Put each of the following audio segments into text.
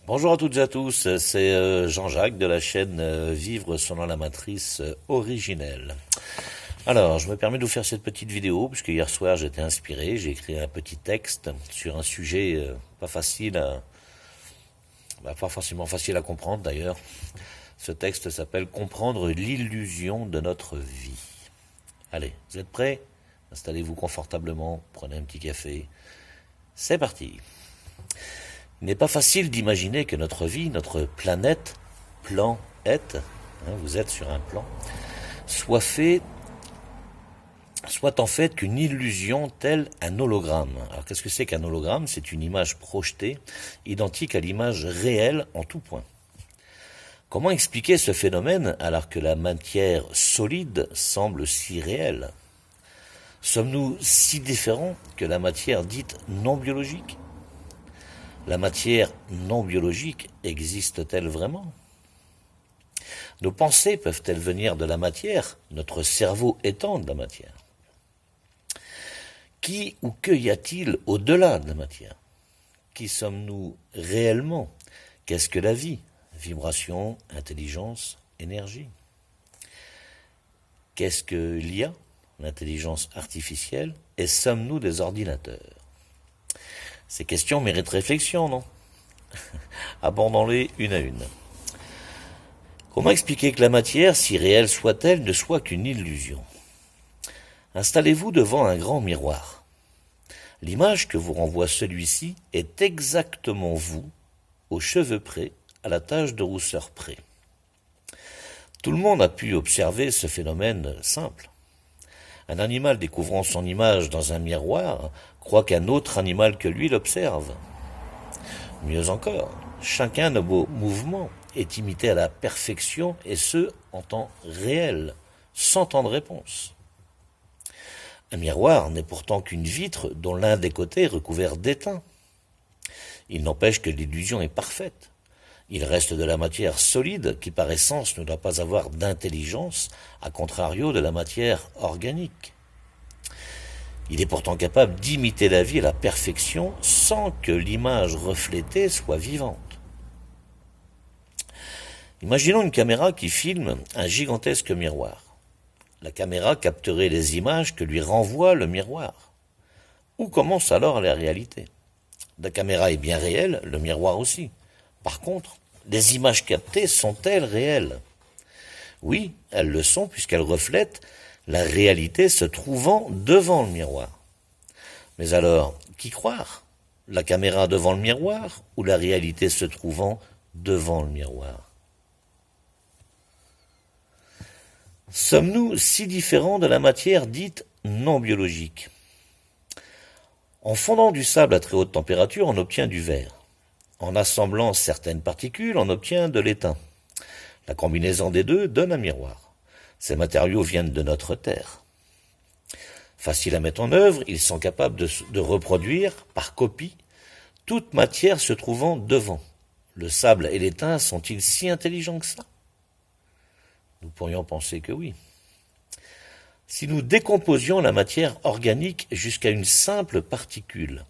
Bonjour à toutes et à tous, c'est Jean-Jacques de la chaîne Vivre selon la matrice originelle. Alors, je me permets de vous faire cette petite vidéo, puisque hier soir j'étais inspiré, j'ai écrit un petit texte sur un sujet pas forcément facile à comprendre d'ailleurs. Ce texte s'appelle « Comprendre l'illusion de notre vie ». Allez, vous êtes prêts? Installez-vous confortablement, prenez un petit café. C'est parti. Il n'est pas facile d'imaginer que notre vie, notre planète, vous êtes sur un plan, soit en fait qu'une illusion telle un hologramme. Alors qu'est-ce que c'est qu'un hologramme? C'est une image projetée, identique à l'image réelle en tout point. Comment expliquer ce phénomène alors que la matière solide semble si réelle? Sommes-nous si différents que la matière dite non biologique? La matière non biologique existe-t-elle vraiment? Nos pensées peuvent-elles venir de la matière, notre cerveau étant de la matière? Qui ou que y a-t-il au-delà de la matière? Qui sommes-nous réellement? Qu'est-ce que la vie? Vibration, intelligence, énergie. Qu'est-ce que l'IA? L'intelligence artificielle? Et sommes-nous des ordinateurs? Ces questions méritent réflexion, non? Abordons-les une à une. Comment expliquer que la matière, si réelle soit-elle, ne soit qu'une illusion? Installez-vous devant un grand miroir. L'image que vous renvoie celui-ci est exactement vous, aux cheveux près, à la tache de rousseur près. Tout le monde a pu observer ce phénomène simple. Un animal découvrant son image dans un miroir croit qu'un autre animal que lui l'observe. Mieux encore, chacun de vos mouvements est imité à la perfection et ce, en temps réel, sans temps de réponse. Un miroir n'est pourtant qu'une vitre dont l'un des côtés est recouvert d'étain. Il n'empêche que l'illusion est parfaite. Il reste de la matière solide qui par essence ne doit pas avoir d'intelligence, à contrario de la matière organique. Il est pourtant capable d'imiter la vie à la perfection sans que l'image reflétée soit vivante. Imaginons une caméra qui filme un gigantesque miroir. La caméra capterait les images que lui renvoie le miroir. Où commence alors la réalité? La caméra est bien réelle, le miroir aussi. Par contre, les images captées sont-elles réelles? Oui, elles le sont puisqu'elles reflètent la réalité se trouvant devant le miroir. Mais alors, qui croire? La caméra devant le miroir ou la réalité se trouvant devant le miroir? Sommes-nous si différents de la matière dite non biologique? En fondant du sable à très haute température, on obtient du verre. En assemblant certaines particules, on obtient de l'étain. La combinaison des deux donne un miroir. Ces matériaux viennent de notre Terre. Faciles à mettre en œuvre, ils sont capables de reproduire, par copie, toute matière se trouvant devant. Le sable et l'étain sont-ils si intelligents que ça? Nous pourrions penser que oui. Si nous décomposions la matière organique jusqu'à une simple particule,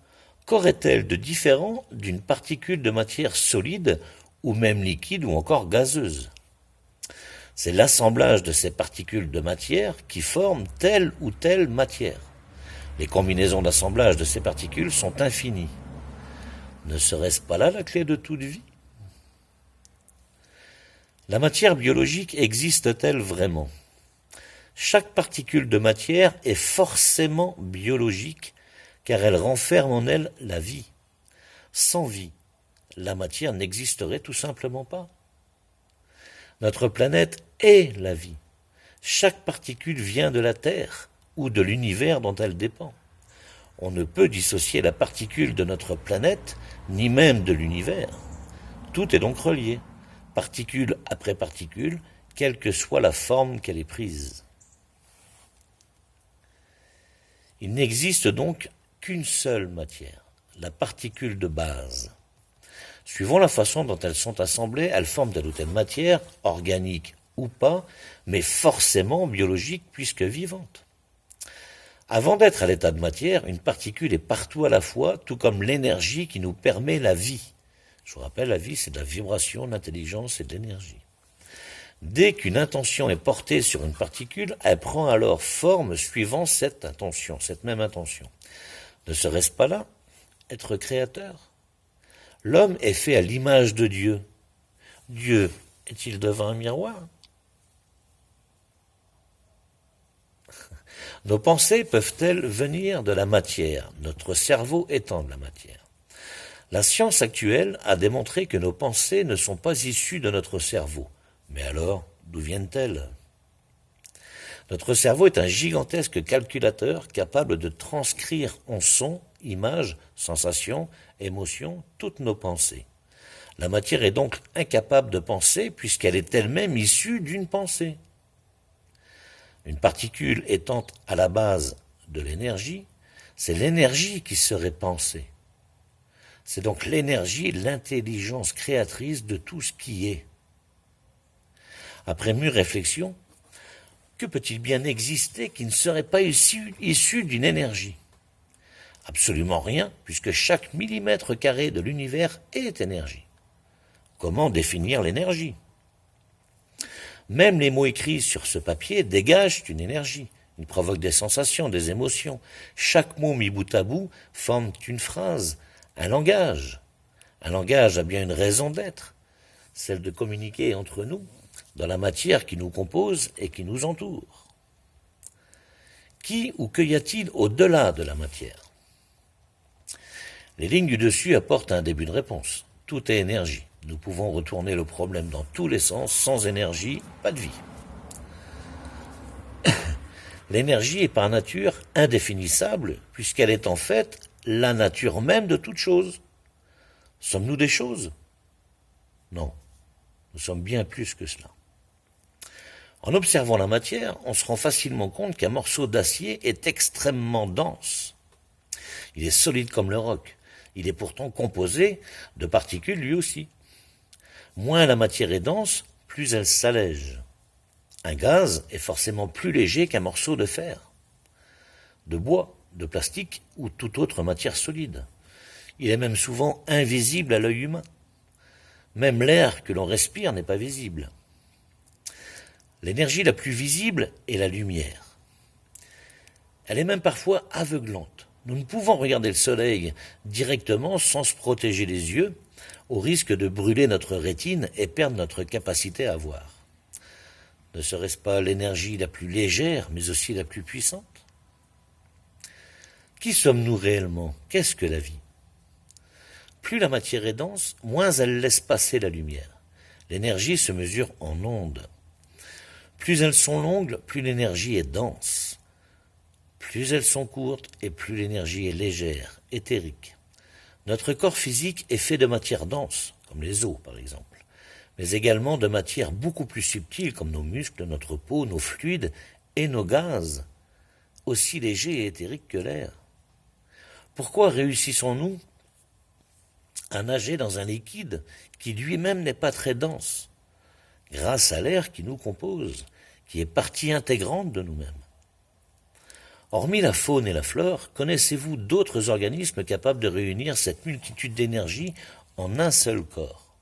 qu'aurait-elle de différent d'une particule de matière solide ou même liquide ou encore gazeuse? C'est l'assemblage de ces particules de matière qui forment telle ou telle matière. Les combinaisons d'assemblage de ces particules sont infinies. Ne serait-ce pas là la clé de toute vie? La matière biologique existe-t-elle vraiment? Chaque particule de matière est forcément biologique car elle renferme en elle la vie. Sans vie, la matière n'existerait tout simplement pas. Notre planète est la vie. Chaque particule vient de la Terre ou de l'univers dont elle dépend. On ne peut dissocier la particule de notre planète, ni même de l'univers. Tout est donc relié, particule après particule, quelle que soit la forme qu'elle ait prise. Il n'existe donc qu'une seule matière, la particule de base. Suivant la façon dont elles sont assemblées, elles forment telle ou telle matière, organique ou pas, mais forcément biologique puisque vivante. Avant d'être à l'état de matière, une particule est partout à la fois, tout comme l'énergie qui nous permet la vie. Je vous rappelle, la vie, c'est de la vibration, de l'intelligence et de l'énergie. Dès qu'une intention est portée sur une particule, elle prend alors forme suivant cette intention, cette même intention. Ne serait-ce pas là être créateur? L'homme est fait à l'image de Dieu. Dieu est-il devant un miroir? Nos pensées peuvent-elles venir de la matière, notre cerveau étant de la matière? La science actuelle a démontré que nos pensées ne sont pas issues de notre cerveau. Mais alors, d'où viennent-elles? Notre cerveau est un gigantesque calculateur capable de transcrire en sons, images, sensations, émotions, toutes nos pensées. La matière est donc incapable de penser puisqu'elle est elle-même issue d'une pensée. Une particule étant à la base de l'énergie, c'est l'énergie qui serait pensée. C'est donc l'énergie, l'intelligence créatrice de tout ce qui est. Après mûre réflexion, que peut-il bien exister qui ne serait pas issu d'une énergie? Absolument rien, puisque chaque millimètre carré de l'univers est énergie. Comment définir l'énergie? Même les mots écrits sur ce papier dégagent une énergie. Ils provoquent des sensations, des émotions. Chaque mot mis bout à bout forme une phrase, un langage. Un langage a bien une raison d'être, celle de communiquer entre nous, dans la matière qui nous compose et qui nous entoure. Qui ou que y a-t-il au-delà de la matière? Les lignes du dessus apportent un début de réponse. Tout est énergie. Nous pouvons retourner le problème dans tous les sens. Sans énergie, pas de vie. L'énergie est par nature indéfinissable, puisqu'elle est en fait la nature même de toute chose. Sommes-nous des choses? Non, nous sommes bien plus que cela. En observant la matière, on se rend facilement compte qu'un morceau d'acier est extrêmement dense. Il est solide comme le roc. Il est pourtant composé de particules lui aussi. Moins la matière est dense, plus elle s'allège. Un gaz est forcément plus léger qu'un morceau de fer, de bois, de plastique ou toute autre matière solide. Il est même souvent invisible à l'œil humain. Même l'air que l'on respire n'est pas visible. L'énergie la plus visible est la lumière. Elle est même parfois aveuglante. Nous ne pouvons regarder le soleil directement sans se protéger les yeux, au risque de brûler notre rétine et perdre notre capacité à voir. Ne serait-ce pas l'énergie la plus légère, mais aussi la plus puissante? Qui sommes-nous réellement? Qu'est-ce que la vie? Plus la matière est dense, moins elle laisse passer la lumière. L'énergie se mesure en ondes. Plus elles sont longues, plus l'énergie est dense. Plus elles sont courtes et plus l'énergie est légère, éthérique. Notre corps physique est fait de matière dense, comme les os par exemple, mais également de matière beaucoup plus subtile comme nos muscles, notre peau, nos fluides et nos gaz, aussi légers et éthériques que l'air. Pourquoi réussissons-nous à nager dans un liquide qui lui-même n'est pas très dense, grâce à l'air qui nous compose, qui est partie intégrante de nous-mêmes? Hormis la faune et la flore, connaissez-vous d'autres organismes capables de réunir cette multitude d'énergie en un seul corps?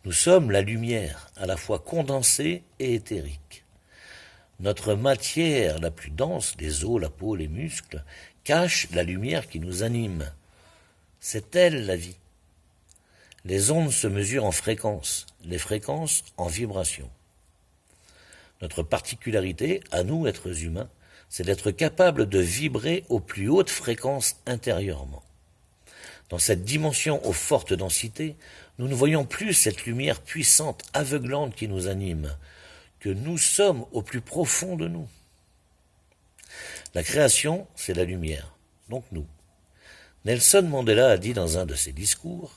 Nous sommes la lumière, à la fois condensée et éthérique. Notre matière la plus dense, les os, la peau, les muscles, cache la lumière qui nous anime. C'est elle la vie. Les ondes se mesurent en fréquences, les fréquences en vibrations. Notre particularité, à nous, êtres humains, c'est d'être capable de vibrer aux plus hautes fréquences intérieurement. Dans cette dimension aux fortes densités, nous ne voyons plus cette lumière puissante, aveuglante qui nous anime, que nous sommes au plus profond de nous. La création, c'est la lumière, donc nous. Nelson Mandela a dit dans un de ses discours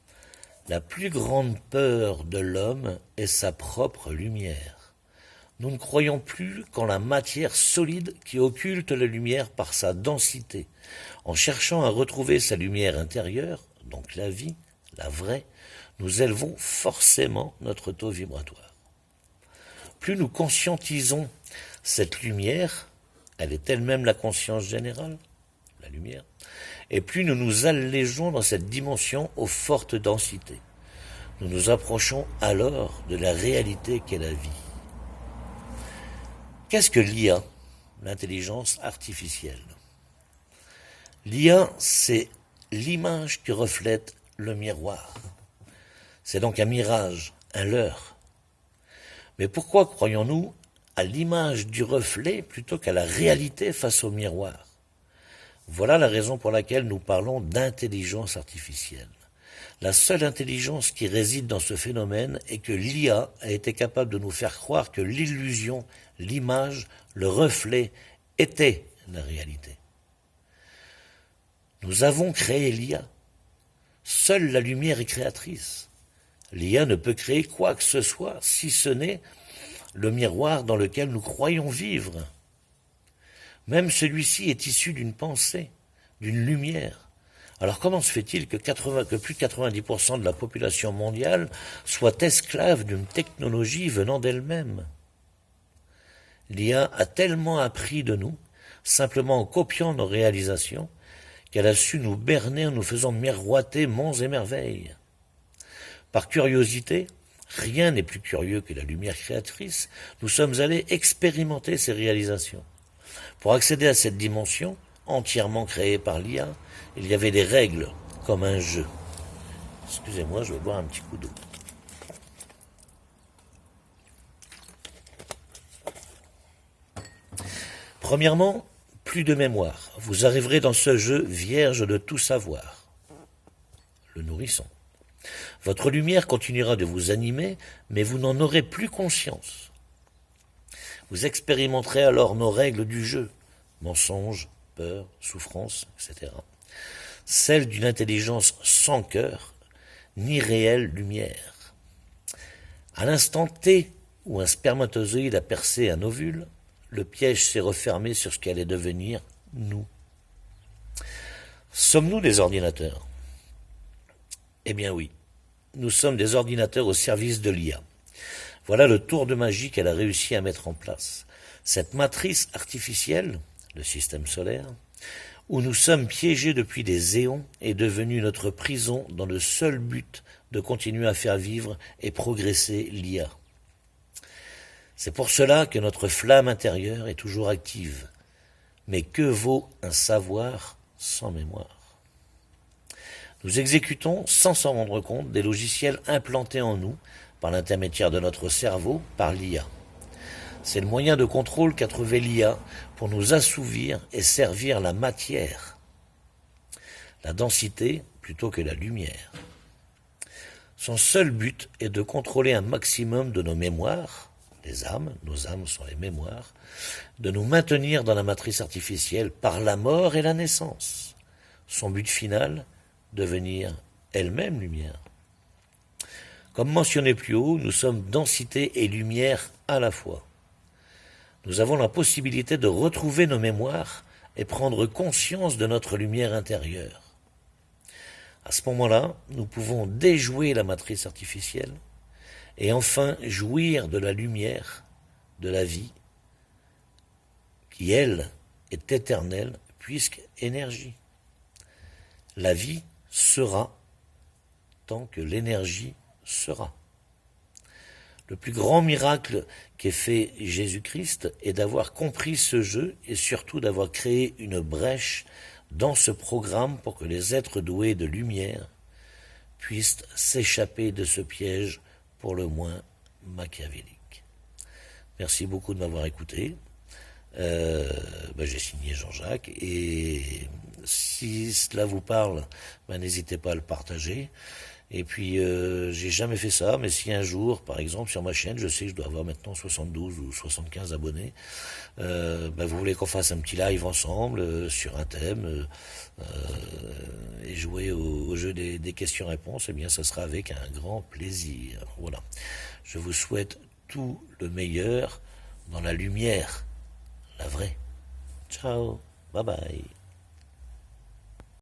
« La plus grande peur de l'homme est sa propre lumière. Nous ne croyons plus qu'en la matière solide qui occulte la lumière par sa densité. En cherchant à retrouver sa lumière intérieure, donc la vie, la vraie, nous élevons forcément notre taux vibratoire. Plus nous conscientisons cette lumière, elle est elle-même la conscience générale, la lumière, et plus nous nous allégeons dans cette dimension aux fortes densités. Nous nous approchons alors de la réalité qu'est la vie. Qu'est-ce que l'IA, l'intelligence artificielle? L'IA, c'est l'image qui reflète le miroir. C'est donc un mirage, un leurre. Mais pourquoi croyons-nous à l'image du reflet plutôt qu'à la réalité face au miroir? Voilà la raison pour laquelle nous parlons d'intelligence artificielle. La seule intelligence qui réside dans ce phénomène est que l'IA a été capable de nous faire croire que l'illusion, l'image, le reflet était la réalité. Nous avons créé l'IA. Seule la lumière est créatrice. L'IA ne peut créer quoi que ce soit si ce n'est le miroir dans lequel nous croyons vivre. Même celui-ci est issu d'une pensée, d'une lumière. Alors comment se fait-il que plus de 90% de la population mondiale soit esclave d'une technologie venant d'elle-même? L'IA a tellement appris de nous, simplement en copiant nos réalisations, qu'elle a su nous berner en nous faisant miroiter monts et merveilles. Par curiosité, rien n'est plus curieux que la lumière créatrice, nous sommes allés expérimenter ces réalisations. Pour accéder à cette dimension, entièrement créée par l'IA, il y avait des règles, comme un jeu. Excusez-moi, je vais boire un petit coup d'eau. Premièrement, plus de mémoire. Vous arriverez dans ce jeu vierge de tout savoir. Le nourrisson. Votre lumière continuera de vous animer, mais vous n'en aurez plus conscience. Vous expérimenterez alors nos règles du jeu, mensonges, peur, souffrance, etc. Celles d'une intelligence sans cœur, ni réelle lumière. À l'instant T où un spermatozoïde a percé un ovule, le piège s'est refermé sur ce qu'allait devenir nous. Sommes-nous des ordinateurs? Eh bien oui, nous sommes des ordinateurs au service de l'IA. Voilà le tour de magie qu'elle a réussi à mettre en place. Cette matrice artificielle, le système solaire, où nous sommes piégés depuis des éons, est devenue notre prison dans le seul but de continuer à faire vivre et progresser l'IA. C'est pour cela que notre flamme intérieure est toujours active. Mais que vaut un savoir sans mémoire? Nous exécutons, sans s'en rendre compte, des logiciels implantés en nous, par l'intermédiaire de notre cerveau, par l'IA. C'est le moyen de contrôle qu'a trouvé l'IA pour nous assouvir et servir la matière, la densité plutôt que la lumière. Son seul but est de contrôler un maximum de nos mémoires, les âmes, nos âmes sont les mémoires, de nous maintenir dans la matrice artificielle par la mort et la naissance. Son but final, devenir elle-même lumière. Comme mentionné plus haut, nous sommes densité et lumière à la fois. Nous avons la possibilité de retrouver nos mémoires et prendre conscience de notre lumière intérieure. À ce moment-là, nous pouvons déjouer la matrice artificielle et enfin jouir de la lumière, de la vie, qui, elle, est éternelle puisque énergie. La vie sera tant que l'énergie sera. Le plus grand miracle qu'ait fait Jésus-Christ est d'avoir compris ce jeu et surtout d'avoir créé une brèche dans ce programme pour que les êtres doués de lumière puissent s'échapper de ce piège pour le moins machiavélique. Merci beaucoup de m'avoir écouté. J'ai signé Jean-Jacques et si cela vous parle, n'hésitez pas à le partager. Et puis, j'ai jamais fait ça, mais si un jour, par exemple, sur ma chaîne, je sais que je dois avoir maintenant 72 ou 75 abonnés, vous voulez qu'on fasse un petit live ensemble sur un thème et jouer au jeu des questions-réponses, eh bien, ça sera avec un grand plaisir. Voilà. Je vous souhaite tout le meilleur dans la lumière, la vraie. Ciao, bye bye.